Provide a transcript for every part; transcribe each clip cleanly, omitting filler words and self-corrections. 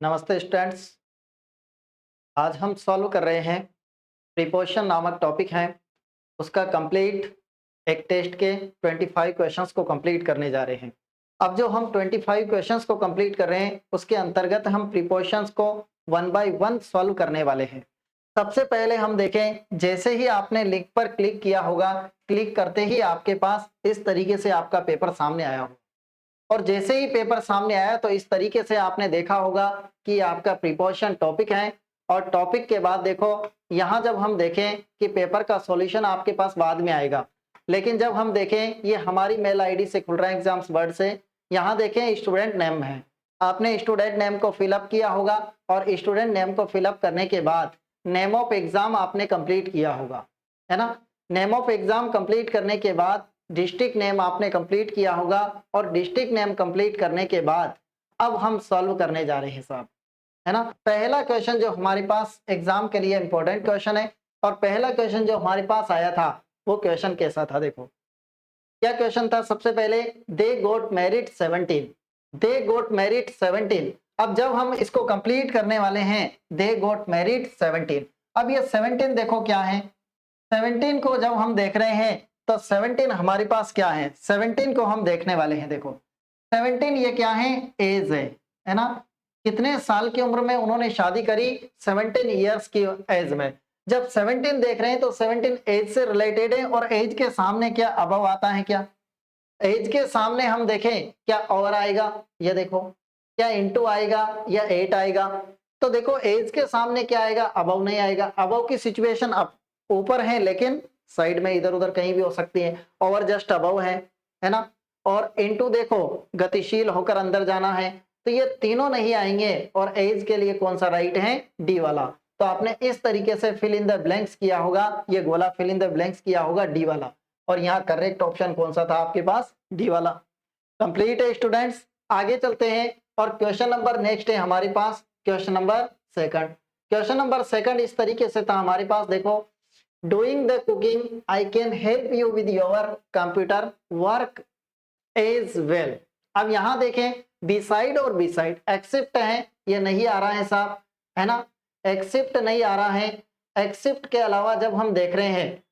नमस्ते स्टूडेंट्स। आज हम सॉल्व कर रहे हैं प्रीपोजिशन नामक टॉपिक है उसका कंप्लीट एक टेस्ट के 25 क्वेश्चंस को कंप्लीट करने जा रहे हैं। अब जो हम 25 क्वेश्चंस को कंप्लीट कर रहे हैं उसके अंतर्गत हम प्रीपोजिशंस को वन बाय वन सॉल्व करने वाले हैं। सबसे पहले हम देखें, जैसे ही आपने लिंक पर क्लिक किया होगा, क्लिक करते ही आपके पास इस तरीके से आपका पेपर सामने आया होगा और जैसे ही पेपर सामने आया तो इस तरीके से आपने देखा होगा कि आपका प्रीपोजिशन टॉपिक है और टॉपिक के बाद देखो यहाँ जब हम देखें कि पेपर का सॉल्यूशन आपके पास बाद में आएगा, लेकिन जब हम देखें ये हमारी मेल आईडी से खुल रहा है एग्जाम्स वर्ड से, यहाँ देखें स्टूडेंट नेम है। आपने स्टूडेंट नेम को फिलअप किया होगा और स्टूडेंट नेम को फिलअप करने के बाद नेम ऑफ एग्जाम आपने कंप्लीट किया होगा, है ना। नेम ऑफ एग्जाम कंप्लीट करने के बाद डिस्ट्रिक्ट नेम आपने कंप्लीट किया होगा और डिस्ट्रिक्ट नेम कंप्लीट करने के बाद अब हम सॉल्व करने जा रहे हैं साहब, है ना। पहला क्वेश्चन जो हमारे पास एग्जाम के लिए इंपॉर्टेंट क्वेश्चन है और पहला क्वेश्चन जो हमारे पास आया था वो क्वेश्चन कैसा था, देखो क्या क्वेश्चन था। सबसे पहले दे गोट मैरिड 17, दे गोट मैरिड 17। अब जब हम इसको कंप्लीट करने वाले हैं दे गोट मैरिड 17, अब ये 17 देखो क्या है। 17 को जब हम देख रहे हैं तो 17 हमारे पास क्या है, 17 को हम देखने वाले हैं। देखो 17 ये क्या है, एज है ना। कितने साल की उम्र में उन्होंने शादी करी, 17 इयर्स की एज में। जब 17 देख रहे हैं तो 17 एज से रिलेटेड है और एज के सामने क्या अबव आता है, क्या एज के सामने हम देखें क्या और आएगा, ये देखो क्या इंटू आएगा या 8 आएगा। तो देखो एज के सामने क्या आएगा, अबव नहीं आएगा। अबव की सिचुएशन अब ऊपर है लेकिन साइड में इधर उधर कहीं भी हो सकती है, और जस्ट अबव है ना। और इनटू देखो गतिशील होकर अंदर जाना है, तो ये तीनों नहीं आएंगे और एज के लिए कौन सा राइट है, डी वाला। तो आपने इस तरीके से फिल इन द ब्लैंक्स किया होगा, ये गोला फिल इन द ब्लैंक्स किया होगा डी वाला, और यहाँ करेक्ट ऑप्शन कौन सा था आपके पास, डी वाला। कंप्लीट है स्टूडेंट्स। आगे चलते हैं और क्वेश्चन नंबर नेक्स्ट है हमारे पास, question number second. Question number second इस तरीके से था हमारे पास, देखो doing the cooking I can help you with your computer work as well. अब यहां देखें बिसाइड और बिसाइड एक्सेप्ट है, ये नहीं आ रहा है साहब, है ना। एक्सेप्ट नहीं आ रहा है, एक्सेप्ट के अलावा जब हम देख रहे हैं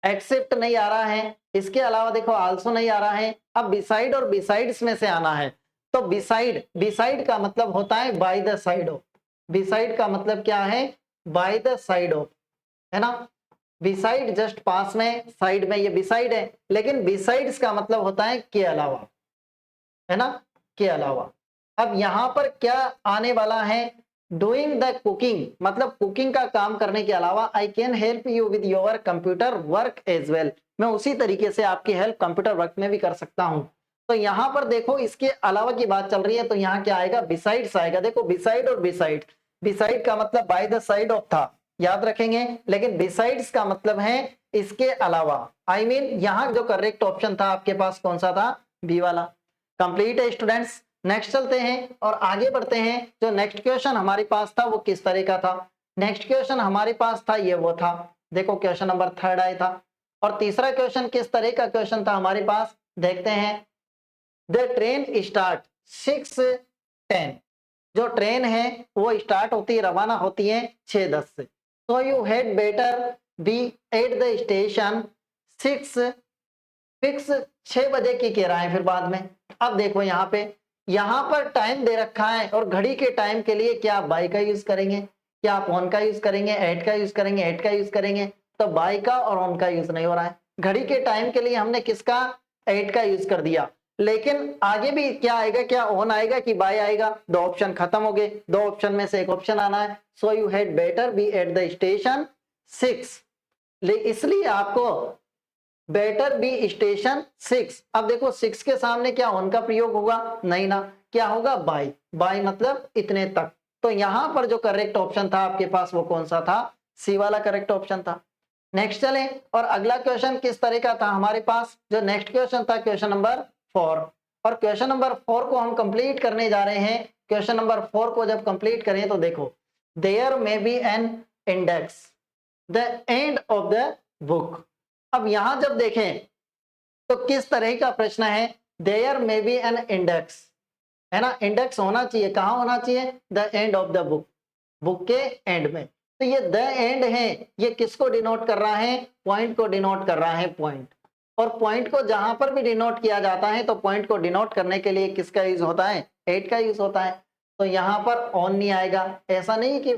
एक्सेप्ट नहीं आ रहा है, इसके अलावा देखो आल्सो नहीं आ रहा है। अब बिसाइड और बिसाइड्स में से आना है, तो बिसाइड, बिसाइड का मतलब होता है by the side of. Beside का मतलब क्या है, बाय द साइड ऑफ, है ना। बिसाइड जस्ट पास में, साइड में, ये बिसाइड है, लेकिन बिसाइड्स का मतलब होता है के अलावा, है ना, के अलावा। अब यहां पर क्या आने वाला है, डूइंग द कुकिंग मतलब कुकिंग का काम करने के अलावा I can help you with your computer work as well, मैं उसी तरीके से आपकी हेल्प कंप्यूटर वर्क में भी कर सकता हूं। तो यहां पर देखो इसके अलावा की बात चल रही है, तो यहाँ क्या आएगा, बिसाइड्स आएगा। देखो बिसाइड और बिसाइड, बिसाइड का मतलब बाय द साइड ऑफ था, याद रखेंगे, लेकिन बिसाइड्स का मतलब है इसके अलावा। आई मीन यहाँ जो करेक्ट ऑप्शन था आपके पास कौन सा था, बी वाला। कंप्लीट है स्टूडेंट्स। नेक्स्ट चलते हैं और आगे बढ़ते हैं। जो नेक्स्ट क्वेश्चन हमारे पास था वो किस तरह का था, नेक्स्ट क्वेश्चन हमारे पास था ये वो था, देखो क्वेश्चन नंबर थर्ड आया था। और तीसरा क्वेश्चन किस तरह का क्वेश्चन था हमारे पास, देखते हैं। द ट्रेन स्टार्ट 6:10, जो ट्रेन है वो स्टार्ट होती है, रवाना होती है 6:10 से। So you had better be at the station 6 fix, 6 बजे की कह रहा है फिर बाद में। अब देखो यहाँ पर टाइम दे रखा है और घड़ी के टाइम के लिए क्या आप बाई का यूज करेंगे, क्या आप ऑन का यूज करेंगे, एट का यूज करेंगे, एट का यूज करेंगे। तो बाई का और ऑन का यूज नहीं हो रहा है, घड़ी के टाइम के लिए हमने किसका, एट का यूज कर दिया। लेकिन आगे भी क्या आएगा, क्या ऑन आएगा कि बाय आएगा, दो ऑप्शन खत्म हो गए, दो ऑप्शन में से एक ऑप्शन आना है। So you had better be at the station 6, इसलिए आपको बेटर बी स्टेशन 6। अब देखो 6 के सामने क्या ऑन का प्रयोग होगा, नहीं ना, क्या होगा बाय, बाय मतलब इतने तक। तो यहां पर जो करेक्ट ऑप्शन था आपके पास वो कौन सा था, सी वाला करेक्ट ऑप्शन था। नेक्स्ट चलें और अगला क्वेश्चन किस तरह का था हमारे पास, जो नेक्स्ट क्वेश्चन था क्वेश्चन नंबर 4। और क्वेश्चन नंबर 4 को हम कंप्लीट करने जा रहे हैं। क्वेश्चन नंबर 4 को जब कंप्लीट करें तो देखो there may be an index the end of the book. अब यहां जब देखें तो किस तरह का प्रश्न है, there may be an index, है ना, इंडेक्स होना चाहिए, कहाँ होना चाहिए, the end of the book, book के एंड में। तो ये द एंड है, ये किसको डिनोट कर रहा है, पॉइंट को डिनोट कर रहा है, पॉइंट। और पॉइंट को जहां पर भी डिनोट किया जाता है तो पॉइंट को डिनोट करने के लिए किसका यूज होता है, एट का यूज होता है। तो यहाँ पर ऑन नहीं आएगा, ऐसा नहीं कि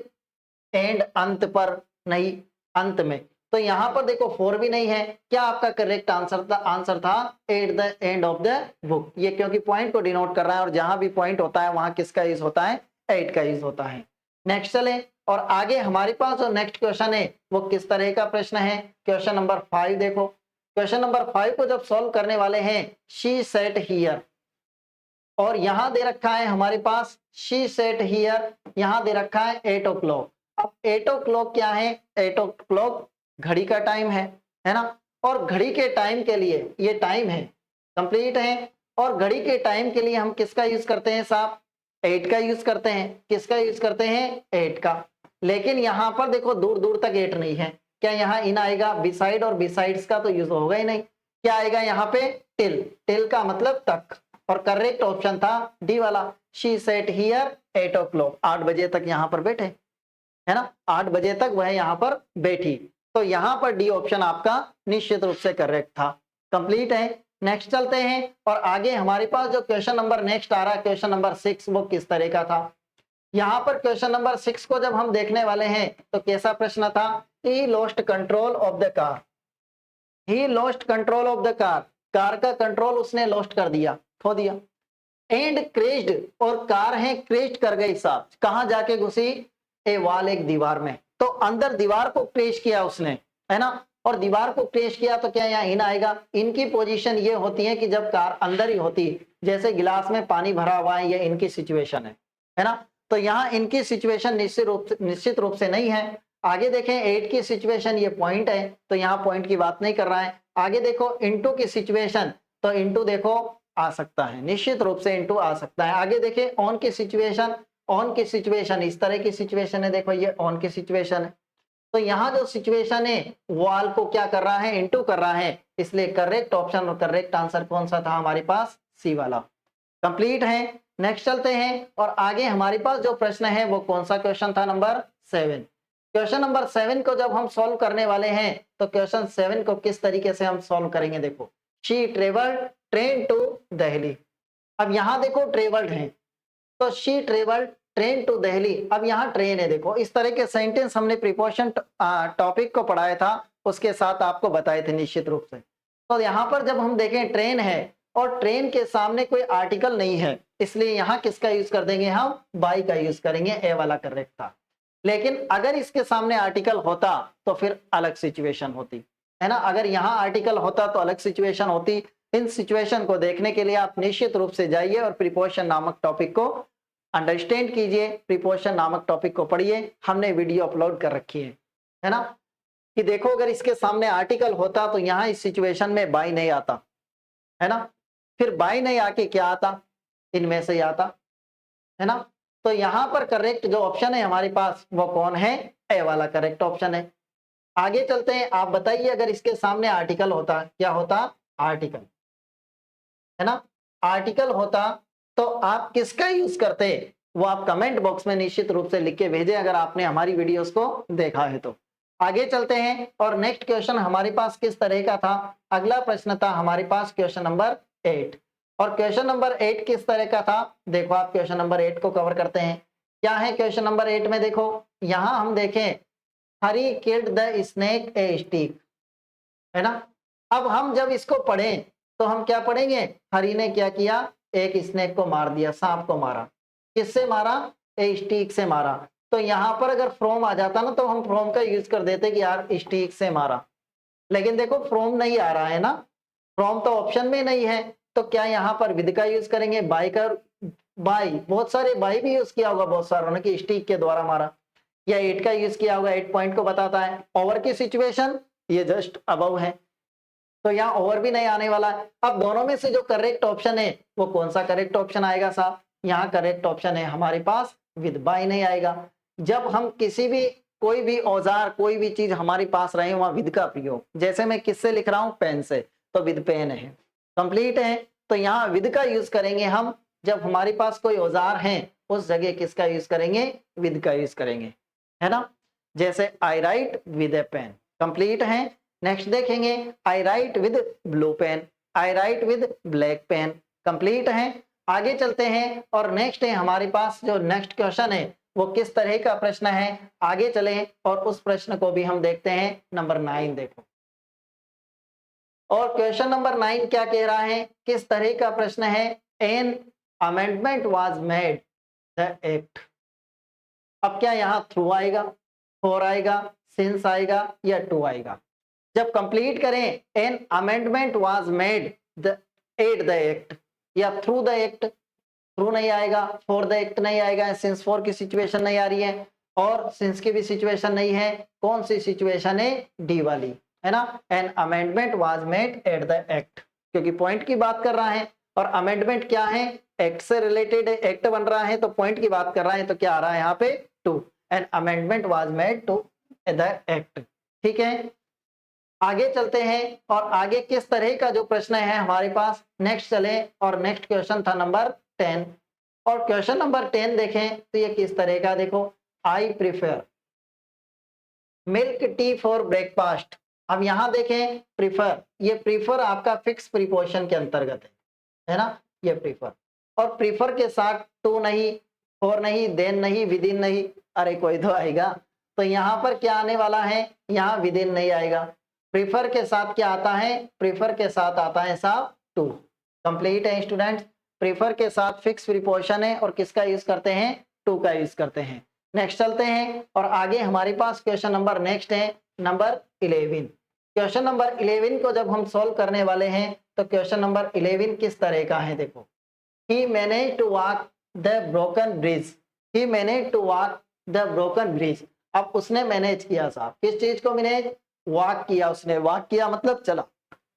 एंड अंत पर, नहीं, अंत में। तो यहाँ पर देखो फोर भी नहीं है, क्या आपका करेक्ट आंसर था at the end of the book. ये क्योंकि पॉइंट को डिनोट कर रहा है और जहां भी पॉइंट होता है वहां किसका यूज होता है, एट का यूज होता है। नेक्स्ट चले और आगे हमारे पास जो नेक्स्ट क्वेश्चन है वो किस तरह का प्रश्न है, क्वेश्चन नंबर 5 देखो। क्वेश्चन नंबर 5 को जब सॉल्व करने वाले हैं, शी सेट हियर, और यहां दे रखा है हमारे पास शी सेट हियर, यहां दे रखा है 8 o'clock। अब 8 o'clock क्या है, 8 o'clock घड़ी का टाइम है ना, और घड़ी के टाइम के लिए ये टाइम है, कंप्लीट है, और घड़ी के टाइम के लिए हम किसका यूज करते हैं साहब, 8 का यूज करते हैं। किसका यूज करते हैं, 8 का। लेकिन यहाँ पर देखो दूर दूर तक 8 नहीं है, क्या यहाँ इन आएगा, बिसाइड और बिसाइड्स का तो यूज होगा ही नहीं, क्या आएगा यहाँ पे, टिल, टिल का मतलब तक, और करेक्ट ऑप्शन था डी वाला, शी सेट हियर 8 o'clock, 8 बजे तक यहाँ पर बैठे, है ना, 8 बजे तक वह यहाँ पर बैठी। तो यहाँ पर डी ऑप्शन आपका निश्चित रूप से करेक्ट था, कंप्लीट है। नेक्स्ट चलते हैं और आगे हमारे पास जो क्वेश्चन नंबर नेक्स्ट आ रहा है, क्वेश्चन नंबर 6, वो किस तरह का था। यहाँ पर क्वेश्चन नंबर 6 को जब हम देखने वाले हैं तो कैसा प्रश्न था, he lost control of the car, he lost control of the car, car का कंट्रोल उसने लॉस्ट कर दिया, खो दिया। एंड क्रेज्ड, और कार है क्रेज्ड कर गई साहब, कहां जाके घुसी, ए वॉल, एक दीवार में। तो अंदर दीवार को क्रेश किया उसने, है ना, और दीवार को क्रेश किया तो क्या यहाँ इन आएगा। इनकी पोजीशन ये होती है कि जब कार अंदर ही होती, जैसे गिलास में पानी भरा हुआ है, ये इनकी सिचुएशन है ना। तो यहाँ इनकी सिचुएशन निश्चित रूप से नहीं है। आगे देखें 8 की सिचुएशन, ये पॉइंट है तो यहाँ पॉइंट की बात नहीं कर रहा है। आगे देखो इनटू की सिचुएशन, तो इनटू देखो आ सकता है, निश्चित रूप से इनटू आ सकता है। आगे देखें ऑन की सिचुएशन, ऑन की सिचुएशन इस तरह की सिचुएशन है, देखो ये ऑन की सिचुएशन है। तो यहाँ जो सिचुएशन है वॉल को क्या कर रहा है, इनटू कर रहा है, इसलिए करेक्ट ऑप्शन और करेक्ट आंसर कौन सा था हमारे पास, सी वाला, कंप्लीट है। नेक्स्ट चलते हैं और आगे हमारे पास जो प्रश्न है वो कौन सा क्वेश्चन था, नंबर 7। क्वेश्चन नंबर 7 को जब हम सॉल्व करने वाले हैं तो क्वेश्चन 7 को किस तरीके से हम सॉल्व करेंगे, देखो, she travelled train to Delhi. अब यहाँ देखो ट्रेवल्ड है, तो she travelled train to Delhi, अब यहाँ ट्रेन है, देखो इस तरह के सेंटेंस हमने प्रीपोजिशन टॉपिक को पढ़ाया था, उसके साथ आपको बताए थे निश्चित रूप से। तो यहाँ पर जब हम देखें ट्रेन है और ट्रेन के सामने कोई आर्टिकल नहीं है, इसलिए यहाँ किसका यूज कर देंगे, हम बाई का यूज करेंगे, ए वाला करेक्ट था। लेकिन अगर इसके सामने आर्टिकल होता तो फिर अलग सिचुएशन होती, है ना, अगर यहाँ आर्टिकल होता तो अलग सिचुएशन होती। इन सिचुएशन को देखने के लिए आप निश्चित रूप से जाइए और प्रीपोजिशन नामक टॉपिक को अंडरस्टैंड कीजिए, प्रीपोजिशन नामक टॉपिक को पढ़िए, हमने वीडियो अपलोड कर रखी है ना, कि देखो अगर इसके सामने आर्टिकल होता तो यहाँ इस सिचुएशन में बाई नहीं आता, है ना, फिर बाई नहीं आके क्या आता, इनमें से आता, है ना। तो यहाँ पर करेक्ट जो ऑप्शन है हमारे पास वो कौन है, ए वाला करेक्ट ऑप्शन है। आगे चलते हैं, आप बताइए अगर इसके सामने आर्टिकल होता, क्या होता, आर्टिकल, है ना, आर्टिकल होता तो आप किसका यूज करते, वो आप कमेंट बॉक्स में निश्चित रूप से लिख के भेजें अगर आपने हमारी वीडियोस को देखा है तो। आगे चलते हैं और नेक्स्ट क्वेश्चन हमारे पास किस तरह का था, अगला प्रश्न था हमारे पास क्वेश्चन नंबर 8, और क्वेश्चन नंबर 8 किस तरह का था, देखो आप क्वेश्चन नंबर 8 को कवर करते हैं। क्या है क्वेश्चन नंबर 8 में, देखो यहां हम देखें, Hari killed the snake a stick, है ना। अब हम जब इसको पढ़ें तो हम क्या पढ़ेंगे, हरी ने क्या किया, एक स्नेक को मार दिया, सांप को मारा, किससे मारा, ए स्टिक से मारा। तो यहाँ पर अगर फ्रॉम आ जाता ना तो हम फ्रॉम का यूज कर देते कि यार स्टिक से मारा, लेकिन देखो फ्रॉम नहीं आ रहा है ना, फ्रॉम तो ऑप्शन में नहीं है, तो क्या यहाँ पर विद का यूज करेंगे, बाय का, बाय, बहुत सारे बाय भी यूज किया होगा बहुत सारों ने कि स्टिक के द्वारा मारा, या 8 का यूज किया होगा, 8 पॉइंट को बताता है। ओवर की सिचुएशन ये जस्ट अबव है, तो यहाँ ओवर भी नहीं आने वाला है। अब दोनों में से जो करेक्ट ऑप्शन है वो कौन सा करेक्ट ऑप्शन आएगा साहब, यहाँ करेक्ट ऑप्शन है हमारे पास विद बाय नहीं आएगा। जब हम किसी भी कोई भी औजार कोई भी चीज हमारे पास रहे वहां विद का प्रयोग, जैसे मैं किससे लिख रहा हूं, पेन से, तो विद पेन है, कंप्लीट है। तो यहाँ विद का यूज करेंगे हम जब हमारे पास कोई औजार है उस जगह किसका यूज करेंगे, विद का यूज करेंगे, है ना। जैसे I write with a pen, complete है। नेक्स्ट देखेंगे I write with blue pen, I write with black pen, complete है। आगे चलते हैं और नेक्स्ट है हमारे पास जो नेक्स्ट क्वेश्चन है वो किस तरह का प्रश्न है, आगे चले और उस प्रश्न को भी हम देखते हैं। नंबर 9 देखो, और क्वेश्चन नंबर 9 क्या कह रहा है, किस तरह का प्रश्न है। N amendment was made the act. अब क्या यहाँ थ्रू आएगा, फॉर आएगा, सिंस आएगा या टू आएगा। जब कंप्लीट करें N amendment was made the at the act या थ्रू द एक्ट, थ्रू नहीं आएगा, फॉर द एक्ट नहीं आएगा, सिंस फॉर की सिचुएशन नहीं आ रही है और सिंस की भी सिचुएशन नहीं है। कौन सी सिचुएशन है, डी वाली, है ना। N amendment was made at the act, क्योंकि पॉइंट की बात कर रहा है और अमेंडमेंट क्या है, एक्ट से रिलेटेड एक्ट बन रहा है तो पॉइंट की बात कर रहा है, तो क्या आ रहा है यहाँ पे, to. An amendment was made to the act, ठीक है। आगे चलते हैं और आगे किस तरह का जो प्रश्न है हमारे पास, नेक्स्ट चले और नेक्स्ट क्वेश्चन था नंबर 10। और क्वेश्चन नंबर 10 देखें तो ये किस तरह का, देखो I prefer milk tea for breakfast. अब यहां देखें प्रिफर, ये प्रिफर आपका फिक्स प्रीपोजिशन के अंतर्गत है ना, ये प्रिफर। और प्रिफर के साथ टू नहीं, फॉर नहीं, देन नहीं, विद इन नहीं, अरे कोई तो आएगा। तो यहाँ पर क्या आने वाला है, यहाँ विद इन नहीं आएगा। प्रिफर के साथ क्या आता है, प्रिफर के साथ आता है साहब टू। कंप्लीट है स्टूडेंट्स, प्रिफर के साथ फिक्स प्रीपोजिशन है और किसका यूज करते हैं, टू का यूज करते हैं। नेक्स्ट चलते हैं और आगे हमारे पास क्वेश्चन नंबर नेक्स्ट है नंबर 11। क्वेश्चन नंबर 11 को जब हम सॉल्व करने वाले हैं तो क्वेश्चन नंबर 11 किस तरह का है, देखो he manage to walk the broken bridge, he manage to walk the broken bridge. अब उसने मैनेज किया साहब, किस चीज को मैनेज, वॉक किया, उसने वॉक किया मतलब चला।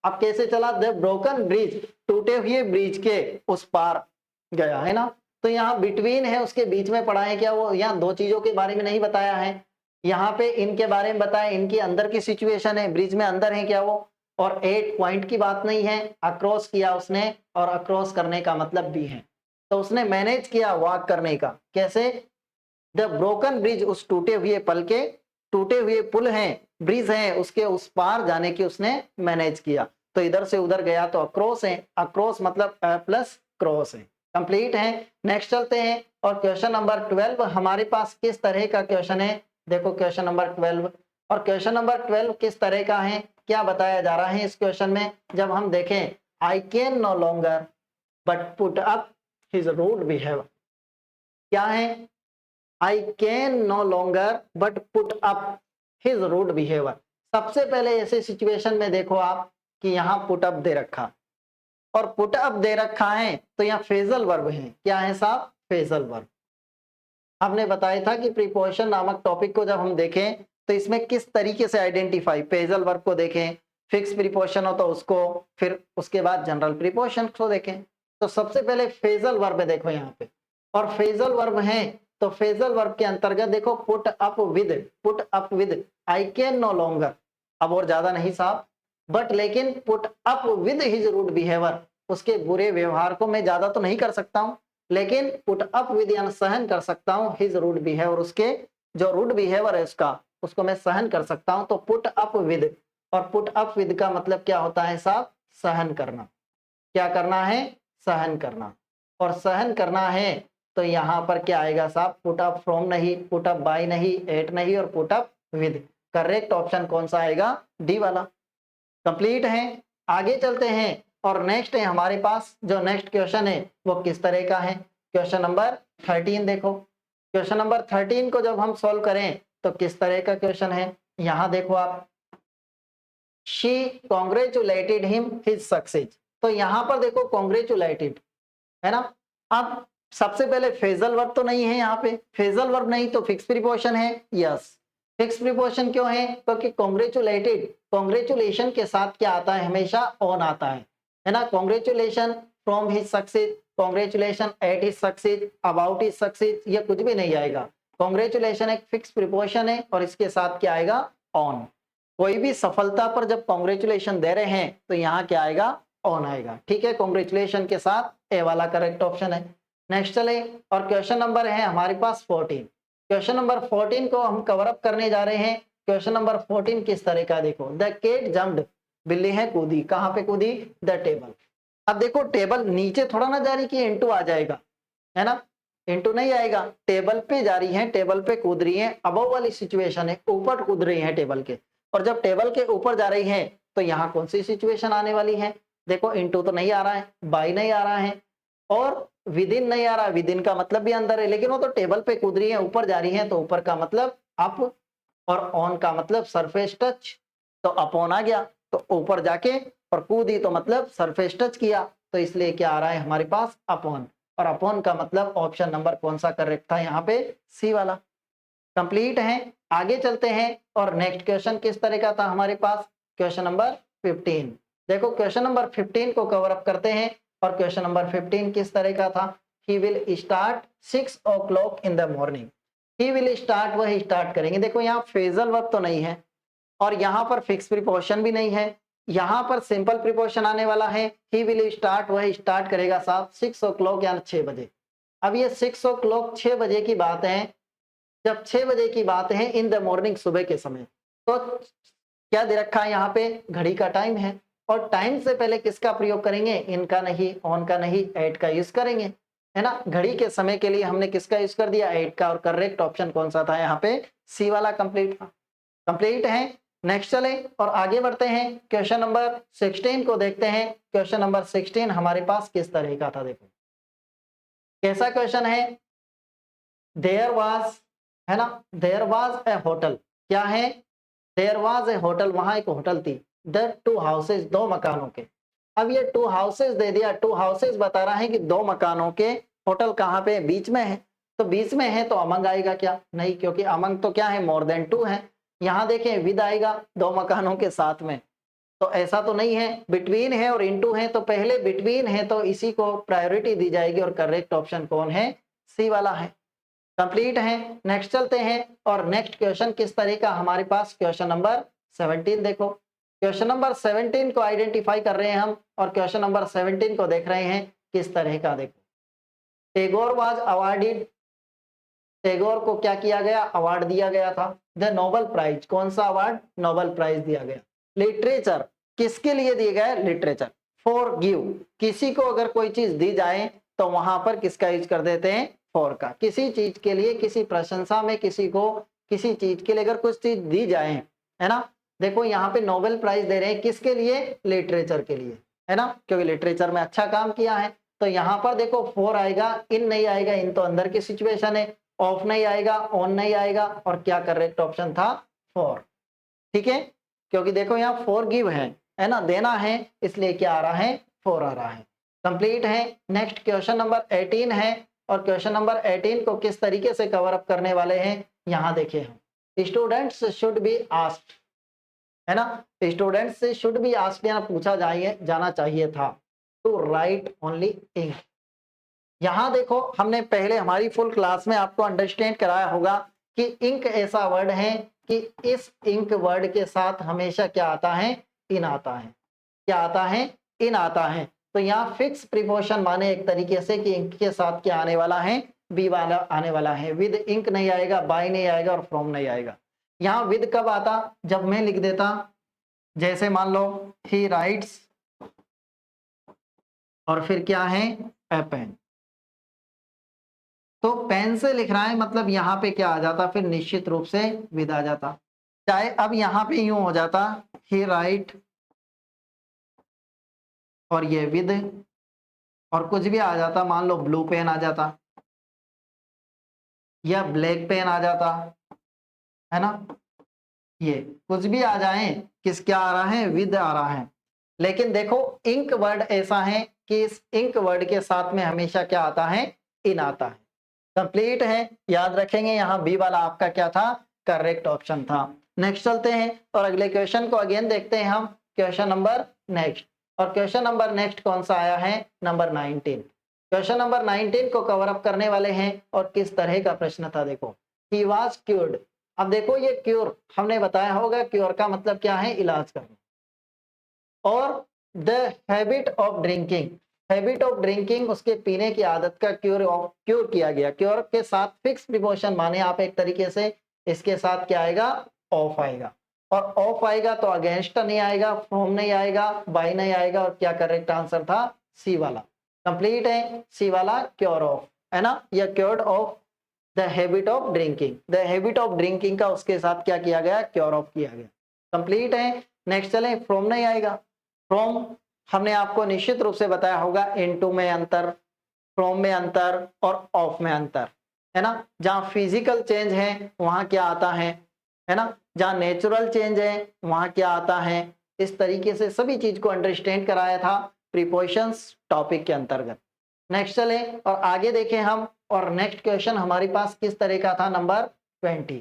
अब कैसे चला, द ब्रोकन ब्रिज, टूटे हुए ब्रिज के उस पार गया, है ना। तो यहाँ बिटवीन है, उसके बीच में पढ़ा है क्या, वो यहाँ दो चीजों के बारे में नहीं बताया है, यहाँ पे इनके बारे में बताया, इनके अंदर की सिचुएशन है, ब्रिज में अंदर है क्या वो, और 8 पॉइंट की बात नहीं है, अक्रॉस किया उसने, और अक्रॉस करने का मतलब भी है। तो उसने मैनेज किया वॉक करने का, कैसे, द ब्रोकन ब्रिज, उस टूटे हुए पल के, टूटे हुए पुल हैं, ब्रिज हैं, उसके उस पार जाने की उसने मैनेज किया। तो इधर से उधर गया तो अक्रॉस है, अक्रॉस मतलब प्लस क्रॉस है, कंप्लीट है। नेक्स्ट चलते हैं और क्वेश्चन नंबर 12 हमारे पास किस तरह का क्वेश्चन है, देखो क्वेश्चन नंबर 12। और क्वेश्चन नंबर 12 किस तरह का है, क्या बताया जा रहा है इस क्वेश्चन में, जब हम देखें I can no longer but put up his rude behaviour, क्या है, I can no longer but put up his rude behaviour. सबसे पहले ऐसे सिचुएशन में देखो आप कि यहाँ पुट अप दे रखा और पुट अप दे रखा है तो यहाँ फ्रेजल वर्ब है, क्या है साहब, फ्रेजल वर्ब। हमने बताया था कि प्रीपोजिशन नामक टॉपिक को जब हम देखें तो इसमें किस तरीके से आइडेंटिफाई, फ्रेजल वर्ब को देखें, फिक्स प्रीपोजिशन हो तो उसको, फिर उसके बाद जनरल प्रीपोजिशन को देखें। तो सबसे पहले फ्रेजल वर्ब देखो यहाँ पे, और फ्रेजल वर्ब है तो फ्रेजल वर्ब के अंतर्गत देखो put up with I can no longer, अब और ज्यादा नहीं साहब, बट लेकिन put up with his rude behaviour, उसके बुरे व्यवहार को मैं ज्यादा तो नहीं कर सकता हूं, लेकिन पुट अप विद यानी सहन कर सकता हूं, हिज रूड बिहेवियर, उसके जो रूड बिहेवियर है उसका, उसको मैं सहन कर सकता हूं। तो पुट अप विद, और पुट अप विद का मतलब क्या होता है साहब, सहन करना। क्या करना है, सहन करना, और सहन करना है तो यहाँ पर क्या आएगा साहब, पुट अप फ्रॉम नहीं, पुट अप बाय नहीं, एट नहीं, और put up with. Correct option कौन सा आएगा, डी वाला। कंप्लीट है, आगे चलते हैं और नेक्स्ट है हमारे पास जो नेक्स्ट क्वेश्चन है वो किस तरह का है, क्वेश्चन नंबर 13 देखो। क्वेश्चन नंबर 13 को जब हम सॉल्व करें तो किस तरह का क्वेश्चन है, यहां देखो आप, she congratulated him his success. तो यहां पर देखो कॉन्ग्रेचुलेटेड है ना। अब सबसे पहले फेजल वर्ब तो नहीं है यहाँ पे, फेजल वर्ब नहीं तो फिक्स प्रीपोजिशन है, यस फिक्स प्रीपोजिशन क्यों है, क्योंकि कॉन्ग्रेचुलेटेड, कॉन्ग्रेचुलेशन के साथ क्या आता है, हमेशा ऑन आता है ना। Congratulation from his success, congratulation at his success, about his success, ये कुछ भी नहीं आएगा। कॉन्ग्रेचुलेशन एक फिक्स प्रीपोजिशन है और इसके साथ क्या आएगा, ऑन। कोई भी सफलता पर जब कॉन्ग्रेचुलेशन दे रहे हैं तो यहाँ क्या आएगा, ऑन आएगा। ठीक है, कॉन्ग्रेचुलेशन के साथ ए वाला करेक्ट ऑप्शन है। नेक्स्ट चले, और क्वेश्चन नंबर है हमारे पास 14। क्वेश्चन नंबर 14 को हम कवर अप करने जा रहे हैं। क्वेश्चन नंबर 14 किस तरह का देखो, द केट जम्प्ड, बिल्ली है कूदी, कहां पे कूदी, द टेबल। अब देखो टेबल नीचे थोड़ा ना जा रही कि इनटू आ जाएगा, है ना, इनटू नहीं आएगा, टेबल पे जा रही है, टेबल पे कूद रही है, अबव वाली सिचुएशन है, ऊपर कूद रही है टेबल के। और जब टेबल के ऊपर जा रही है तो यहाँ कौन सी सिचुएशन आने वाली है, देखो इनटू तो नहीं आ रहा है, बाई नहीं आ रहा है, और विद इन नहीं आ रहा, विद इन का मतलब भी अंदर है, लेकिन वो तो टेबल पे कूद रही है, ऊपर जा रही है, तो ऊपर का मतलब अप, और ऑन का मतलब सरफेस टच, तो अपॉन आ गया, तो ऊपर जाके और कूदी तो मतलब सरफेस टच किया, तो इसलिए क्या आ रहा है हमारे पास अपॉन, और अपॉन का मतलब ऑप्शन नंबर कौन सा करेक्ट था यहाँ पे, सी वाला। कंप्लीट है, आगे चलते हैं, और नेक्स्ट क्वेश्चन किस तरह का था हमारे पास, क्वेश्चन नंबर 15। देखो क्वेश्चन नंबर 15 को कवर अप करते हैं, और क्वेश्चन नंबर 15 किस तरह का था, he will start 6 o'clock in the morning. He will start, वह स्टार्ट करेंगे, देखो यहाँ फेजल वर्ब तो नहीं है, और यहाँ पर फिक्स प्रीपोजिशन भी नहीं है, यहाँ पर सिंपल प्रीपोजिशन आने वाला है, ही विल स्टार्ट, वह स्टार्ट करेगा साहब 6 o'clock यानी 6 बजे। अब ये 6 o'clock 6 बजे की बात है, जब 6 बजे की बात है इन द मॉर्निंग, सुबह के समय, तो क्या दे रखा है यहाँ पे, घड़ी का टाइम है, और टाइम से पहले किसका प्रयोग करेंगे, इनका नहीं, ऑन का नहीं, एट का यूज करेंगे, है ना। घड़ी के समय के लिए हमने किसका यूज कर दिया, एट का, और करेक्ट ऑप्शन कौन सा था यहाँ पे, सी वाला कंप्लीट था। कंप्लीट है, नेक्स्ट चले और आगे बढ़ते हैं, क्वेश्चन नंबर 16 को देखते हैं। क्वेश्चन नंबर 16 हमारे पास किस तरह का था, देखो कैसा क्वेश्चन है, देयर वाज, है ना, देयर वाज ए होटल, क्या है, देयर वाज ए होटल, वहां एक होटल थी, द टू हाउसेज, दो मकानों के। अब ये टू हाउसेज दे दिया, टू हाउसेज बता रहा है कि दो मकानों के, होटल कहाँ पे, बीच में है, तो बीच में है तो अमंग आएगा क्या, नहीं, क्योंकि अमंग तो क्या है, मोर देन टू है। यहाँ देखें विद आएगा, दो मकानों के साथ में, तो ऐसा तो नहीं है, बिटवीन है और इनटू है, तो पहले बिटवीन है तो इसी को प्रायोरिटी दी जाएगी, और करेक्ट ऑप्शन कौन है, सी वाला है। कंप्लीट है, नेक्स्ट चलते हैं, और नेक्स्ट क्वेश्चन किस तरह का हमारे पास, क्वेश्चन नंबर 17 देखो। क्वेश्चन नंबर 17 को आइडेंटिफाई कर रहे हैं हम, और क्वेश्चन नंबर 17 को देख रहे हैं किस तरह का, देखो टैगोर वाज अवार्डेड, टैगोर को क्या किया गया, अवार्ड दिया गया था, द नोबेल प्राइज, कौन सा अवार्ड, नोबेल प्राइज दिया गया। लिटरेचर, किसके लिए दिए गए, लिटरेचर, फॉर गिव, किसी को अगर कोई चीज दी जाए तो वहां पर किसका यूज कर देते हैं, फॉर का, किसी चीज के लिए, किसी प्रशंसा में, किसी को किसी चीज के लिए अगर कुछ चीज दी जाए, है ना। देखो यहाँ पे नोबेल प्राइज दे रहे हैं किसके लिए, लिटरेचर के लिए, है ना, क्योंकि लिटरेचर में अच्छा काम किया है। तो यहाँ पर देखो फॉर आएगा, इन नहीं आएगा, इन तो अंदर की सिचुएशन है, ऑफ नहीं आएगा, ऑन नहीं आएगा, और क्या करेक्ट ऑप्शन था, फॉर। ठीक है, क्योंकि देखो यहाँ फॉर गिव है ना, देना है, इसलिए क्या आ रहा है, फॉर आ रहा है। कंप्लीट है, नेक्स्ट क्वेश्चन नंबर 18 है, और क्वेश्चन नंबर 18 को किस तरीके से कवर अप करने वाले हैं, यहाँ देखिए हम, स्टूडेंट्स शुड बी आस्क्ड, है ना, स्टूडेंट्स से शुड बी आस्क्ड यानी पूछा जाना चाहिए था, टू राइट ओनली इंक। यहाँ देखो हमने पहले हमारी फुल क्लास में आपको अंडरस्टैंड कराया होगा कि इंक ऐसा वर्ड है कि इस इंक वर्ड के साथ हमेशा क्या आता है, इन आता है, क्या आता है, इन आता है। तो यहाँ फिक्स प्रीपोजिशन माने एक तरीके से कि इंक के साथ क्या आने वाला है, बी वाला आने वाला है, विद इंक नहीं आएगा, बाय नहीं आएगा, और फ्रॉम नहीं आएगा। यहाँ विद कब आता, जब मैं लिख देता, जैसे मान लो ही राइट्स, और फिर क्या है, ए पेन, तो पेन से लिख रहा है मतलब यहाँ पे क्या आ जाता, फिर निश्चित रूप से विद आ जाता। चाहे अब यहाँ पे यूं हो जाता, ही राइट, और ये विद, और कुछ भी आ जाता, मान लो ब्लू पेन आ जाता, या ब्लैक पेन आ जाता, है ना, ये कुछ भी आ जाए, किस क्या आ रहा है, विद आ रहा है। लेकिन देखो इंक वर्ड ऐसा है कि इस इंक वर्ड के साथ में हमेशा क्या आता है, इन आता है। कंप्लीट है, याद रखेंगे यहाँ बी वाला आपका क्या था, करेक्ट ऑप्शन था। नेक्स्ट चलते हैं और अगले क्वेश्चन को अगेन देखते हैं हम, क्वेश्चन नंबर नेक्स्ट, और क्वेश्चन नंबर नेक्स्ट कौन सा आया है, नंबर 19। क्वेश्चन नंबर 19 को कवर अप करने वाले हैं, और किस तरह का प्रश्न था, देखो ही वाज क्यूर्ड। अब देखो ये क्योर हमने बताया होगा, क्योर का मतलब क्या है, इलाज करना, और the habit of drinking, habit of drinking उसके पीने की आदत का क्योर किया गया। क्योर के साथ फिक्स प्रीपोजिशन माने आप एक तरीके से इसके साथ क्या आएगा, ऑफ आएगा। और ऑफ आएगा तो अगेंस्ट नहीं आएगा, फ्रॉम नहीं आएगा, बाय नहीं आएगा। और क्या करेक्ट आंसर था, सी वाला। कंप्लीट है सी वाला, क्योर ऑफ, है ना, या cured of the habit of drinking. The habit of drinking का उसके साथ क्या किया गया, क्योर ऑफ किया गया। कंप्लीट है। नेक्स्ट चले, फ्रॉम नहीं आएगा। फ्रॉम हमने आपको निश्चित रूप से बताया होगा इनटू में अंतर, फ्रॉम में अंतर और ऑफ में अंतर, है ना। जहां फिजिकल चेंज है वहां क्या आता है ना। जहां नेचुरल चेंज है वहां क्या आता है। इस तरीके से सभी चीज को अंडरस्टैंड कराया था प्रीपोजिशंस टॉपिक के अंतर्गत। नेक्स्ट चले और आगे देखें हम। और नेक्स्ट क्वेश्चन हमारे पास किस तरह का था, नंबर 20।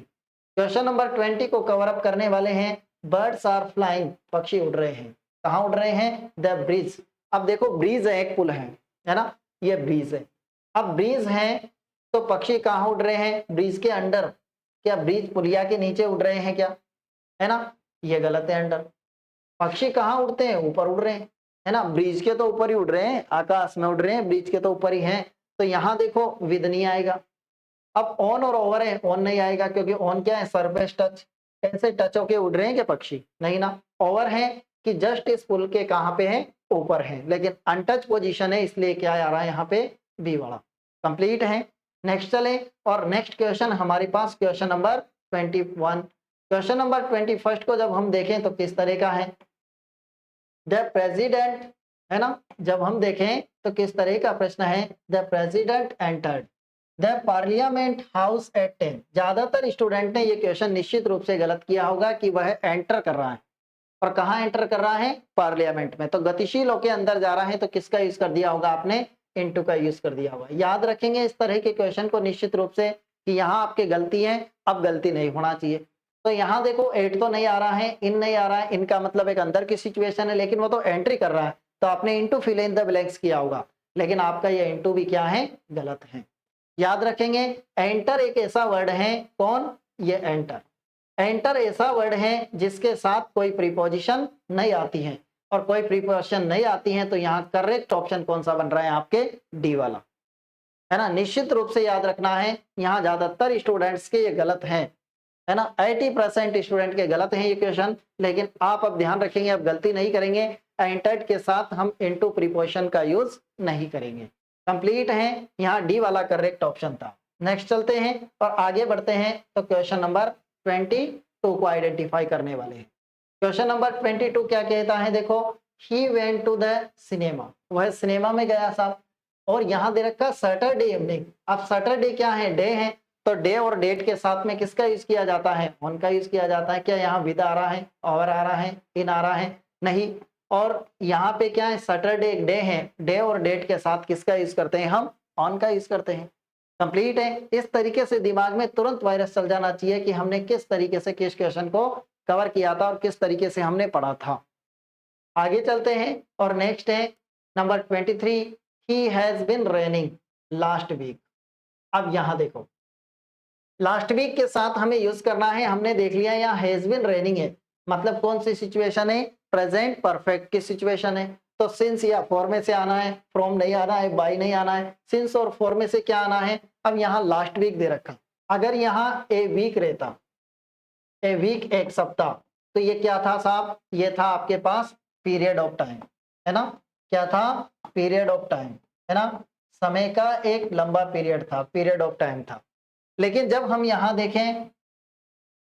क्वेश्चन नंबर 20 को कवर अप करने वाले हैं। बर्ड्स आर फ्लाइंग, पक्षी उड़ रहे हैं। कहाँ उड़ रहे हैं, द ब्रिज। अब देखो ब्रिज है, एक पुल है ना, ये ब्रिज है। अब ब्रिज है तो पक्षी कहाँ उड़ रहे हैं, ब्रिज के अंडर। क्या ब्रिज पुलिया के नीचे उड़ रहे हैं क्या, है ना, ये गलत है। अंडर पक्षी कहाँ उड़ते हैं, ऊपर उड़ रहे हैं, है ना। ब्रिज के तो ऊपर ही उड़ रहे हैं, आकाश में उड़ रहे हैं, ब्रिज के तो ऊपर ही हैं। तो यहाँ देखो विद नहीं आएगा। अब ऑन और ओवर है, ऑन नहीं आएगा क्योंकि ऑन क्या है, सरफेस टच। कैसे टच होके उड़ रहे हैं क्या पक्षी, नहीं ना। ओवर है कि जस्ट इस पुल के कहाँ पे है, ऊपर है, लेकिन अनटच पोजीशन है, इसलिए क्या आ रहा है यहाँ पे, बी वाला। कंप्लीट है। नेक्स्ट चले और नेक्स्ट क्वेश्चन हमारे पास क्वेश्चन नंबर 21। क्वेश्चन नंबर 21 को जब हम देखें तो किस तरह का है, द प्रेसिडेंट, है ना। जब हम देखें तो किस तरह का प्रश्न है, the president entered the parliament house at 10। ज्यादातर स्टूडेंट ने ये क्वेश्चन निश्चित रूप से गलत किया होगा कि वह एंटर कर रहा है, और कहाँ एंटर कर रहा है, पार्लियामेंट में। तो गतिशील होके अंदर जा रहा है तो किसका यूज कर दिया होगा आपने, इनटू का यूज कर दिया होगा। याद रखेंगे इस तरह के क्वेश्चन को निश्चित रूप से कि यहाँ आपके गलती है, अब गलती नहीं होना चाहिए। तो यहाँ देखो 8 तो नहीं आ रहा है, इन नहीं आ रहा है, इनका मतलब एक अंदर की सिचुएशन है, लेकिन वो तो एंट्री कर रहा है, तो आपने into fill in the blanks किया होगा, लेकिन आपका ये इनटू भी क्या है, गलत है। याद रखेंगे एंटर एक ऐसा वर्ड है, कौन, ये एंटर। एंटर ऐसा वर्ड है जिसके साथ कोई प्रीपोजिशन नहीं आती है, और कोई प्रीपोजिशन नहीं आती है तो यहाँ करेक्ट ऑप्शन कौन सा बन रहा है आपके, डी वाला, है ना। निश्चित रूप से याद रखना है, यहाँ ज्यादातर स्टूडेंट्स के ये गलत हैं, है ना। 80% स्टूडेंट के गलत हैं ये क्वेश्चन, लेकिन आप अब ध्यान रखेंगे, अब गलती नहीं करेंगे। एंटर्ड के साथ हम इनटू प्रीपोजिशन का यूज नहीं करेंगे। कंप्लीट है, यहाँ डी वाला करेक्ट ऑप्शन था। नेक्स्ट चलते हैं और आगे बढ़ते हैं तो क्वेश्चन नंबर 22 को आइडेंटिफाई करने वाले हैं। क्वेश्चन नंबर 22 क्या कहता है, देखो, he went to the cinema, वह सिनेमा में गया साहब। और यहाँ दे रखा सैटरडे इवनिंग। अब सैटरडे क्या है, डे है, तो डे और डेट के साथ में किसका यूज किया जाता है, ऑन का यूज किया जाता है। क्या यहाँ विद आ रहा है, ओवर आ रहा है, इन आ रहा है, नहीं। और यहाँ पे क्या है, सैटरडे एक डे है, डे और डेट के साथ किसका यूज करते हैं, हम ऑन का यूज करते हैं। कंप्लीट है। इस तरीके से दिमाग में तुरंत वायरस चल जाना चाहिए कि हमने किस तरीके से किस क्वेश्चन को कवर किया था और किस तरीके से हमने पढ़ा था। आगे चलते हैं और नेक्स्ट है number 23, he has been raining last week. अब यहाँ देखो, लास्ट वीक के साथ हमें यूज करना है, हमने देख लिया यहाँ हैज बिन रेनिंग है, मतलब कौन सी सिचुएशन है, प्रेजेंट परफेक्ट की सिचुएशन है। तो सिंस या फॉर में से आना है, फ्रॉम नहीं आना है, बाय नहीं आना है, सिंस और फॉर में से क्या आना है। अब यहाँ लास्ट वीक दे रखा, अगर यहाँ ए वीक रहता, ए वीक एक सप्ताह, तो ये क्या था साहब, ये था आपके पास पीरियड ऑफ टाइम, है ना। क्या था, पीरियड ऑफ टाइम, है ना, समय का एक लंबा पीरियड था, पीरियड ऑफ टाइम था। लेकिन जब हम यहाँ देखें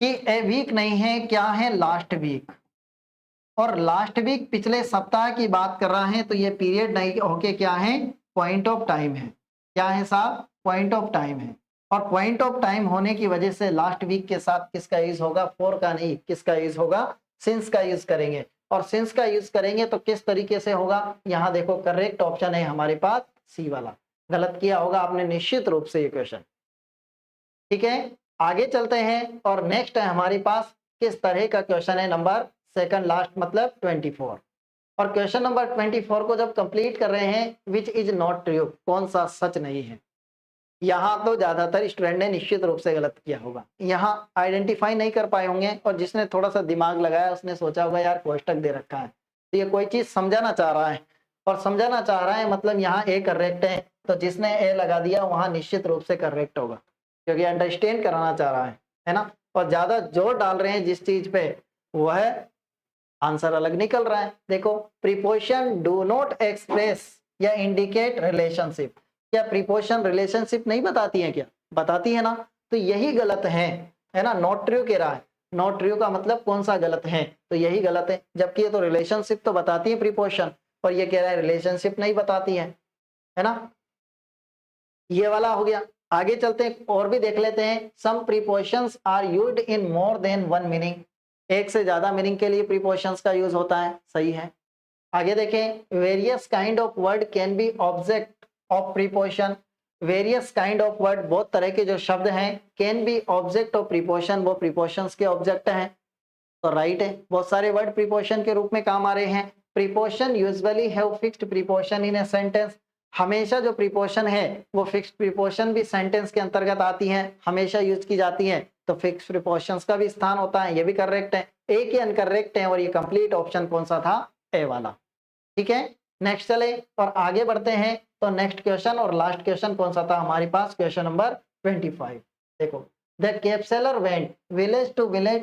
कि ए वीक नहीं है, क्या है, लास्ट वीक, और लास्ट वीक पिछले सप्ताह की बात कर रहा है, तो ये पीरियड नहीं होके क्या है, पॉइंट ऑफ टाइम है। क्या है साहब, पॉइंट ऑफ टाइम है। और पॉइंट ऑफ टाइम होने की वजह से लास्ट वीक के साथ किसका यूज होगा, फॉर का नहीं, किसका यूज होगा, सिंस का यूज करेंगे। और सिंस का यूज करेंगे तो किस तरीके से होगा, यहाँ देखो करेक्ट ऑप्शन है हमारे पास सी वाला। गलत किया होगा आपने निश्चित रूप से ये क्वेश्चन। ठीक है, आगे चलते हैं और नेक्स्ट है हमारे पास किस तरह का क्वेश्चन है, नंबर सेकंड लास्ट मतलब 24। और क्वेश्चन नंबर 24 को जब कंप्लीट कर रहे हैं, विच इज नॉट ट्रू, कौन सा सच नहीं है। यहाँ तो ज्यादातर स्टूडेंट ने निश्चित रूप से गलत किया होगा, यहाँ आइडेंटिफाई नहीं कर पाए होंगे, और जिसने थोड़ा सा दिमाग लगाया उसने सोचा होगा यार कोष्टक दे रखा है, तो ये कोई चीज समझाना चाह रहा है, और समझाना चाह रहा है मतलब यहाँ ए करेक्ट है, तो जिसने ए लगा दिया वहां निश्चित रूप से करेक्ट होगा, क्योंकि अंडरस्टैंड कराना चाह रहा है ना। और ज्यादा जोर डाल रहे हैं जिस चीज पे, वह आंसर अलग निकल रहा है। देखो, प्रीपोजिशन डू नॉट एक्सप्रेस या इंडिकेट रिलेशनशिप, क्या प्रीपोजिशन रिलेशनशिप नहीं बताती है? क्या बताती है ना, तो यही गलत है ना। नॉट ट्रू कह रहा है, नॉट ट्रू का मतलब कौन सा गलत है, तो यही गलत है, जबकि ये तो रिलेशनशिप तो बताती है प्रीपोजिशन, और ये कह रहा है रिलेशनशिप नहीं बताती है ना। ये वाला हो गया। आगे चलते हैं और भी देख लेते हैं। Some prepositions are used in more than one meaning, एक से ज्यादा मीनिंग के लिए प्रीपोजिशंस का यूज होता है, सही है। आगे देखें, various kind of word can be object of preposition, various kind of word, बहुत तरह के जो शब्द हैं, can be object of preposition, वो प्रीपोजिशंस के ऑब्जेक्ट हैं, तो राइट है। बहुत सारे वर्ड प्रीपोजिशन के रूप में काम आ रहे हैं। Preposition usually have fixed preposition in a sentence, हमेशा जो प्रीपोजिशन है वो फिक्स्ड प्रीपोजिशन भी सेंटेंस के अंतर्गत आती है, हमेशा यूज की जाती है, तो फिक्स्ड प्रीपोजिशंस का भी स्थान होता है, ये भी करेक्ट है। एक ही अनकरेक्ट है, और ये कंप्लीट ऑप्शन कौन सा था? ए वाला। ठीक है, नेक्स्ट चले और आगे बढ़ते हैं। तो नेक्स्ट क्वेश्चन और लास्ट क्वेश्चन कौन सा था हमारे पास? Question number 25। देखो, the cap seller went village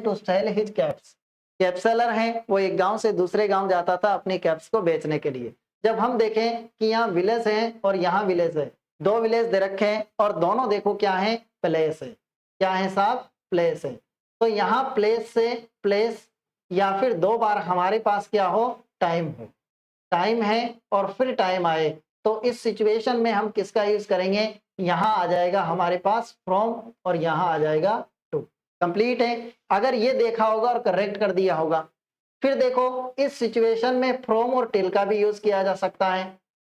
to sell his caps, cap seller है वो एक गांव से दूसरे गांव जाता था अपनी कैप्स को बेचने के लिए। जब हम देखें कि यहाँ विलेज है और यहाँ विलेज है, दो विलेज दे रखे हैं, और दोनों देखो क्या है? प्लेस है। क्या है साहब? प्लेस है। तो यहाँ प्लेस से प्लेस, या फिर दो बार हमारे पास क्या हो? टाइम हो, टाइम है और फिर टाइम आए, तो इस सिचुएशन में हम किसका यूज करेंगे? यहाँ आ जाएगा हमारे पास फ्रॉम, और यहाँ आ जाएगा टू। कंप्लीट है। अगर ये देखा होगा और करेक्ट कर दिया होगा, फिर देखो इस सिचुएशन में फ्रॉम और टिल का भी यूज किया जा सकता है,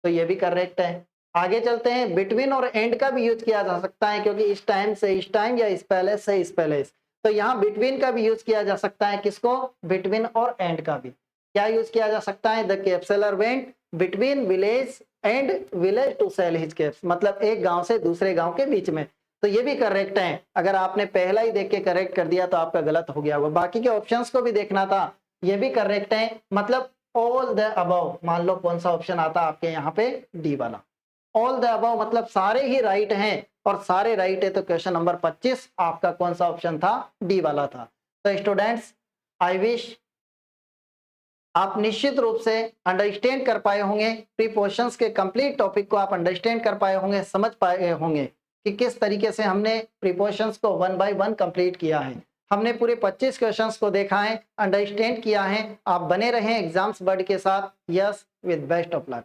तो ये भी करेक्ट है। आगे चलते हैं, बिटवीन और एंड का भी यूज किया जा सकता है, क्योंकि इस टाइम से इस टाइम या इस पहले से इस पहले, तो यहाँ बिटवीन का भी यूज किया जा सकता है। किसको? बिटवीन और एंड का भी क्या यूज किया जा सकता है? The cap seller went between village and village to sell his caps, मतलब एक गांव से दूसरे गांव के बीच में, तो ये भी करेक्ट है। अगर आपने पहला ही देख के करेक्ट कर दिया तो आपका गलत हो गया होगा, बाकी के ऑप्शंस को भी देखना था, ये भी करेक्ट है। मतलब ऑल द अबव, मान लो कौन सा ऑप्शन आता आपके यहाँ पे? डी वाला। ऑल द अबव मतलब सारे ही राइट हैं, और सारे राइट है, तो क्वेश्चन नंबर 25 आपका कौन सा ऑप्शन था? डी वाला था। तो स्टूडेंट्स, आई विश आप निश्चित रूप से अंडरस्टैंड कर पाए होंगे, प्रीपोजिशंस के कंप्लीट टॉपिक को आप अंडरस्टैंड कर पाए होंगे, समझ पाए होंगे कि किस तरीके से हमने प्रीपोजिशंस को वन बाय वन कंप्लीट किया है। हमने पूरे 25 क्वेश्चंस को देखा है, अंडरस्टैंड किया है। आप बने रहें एग्जाम्स बर्ड के साथ। Yes, with best of luck.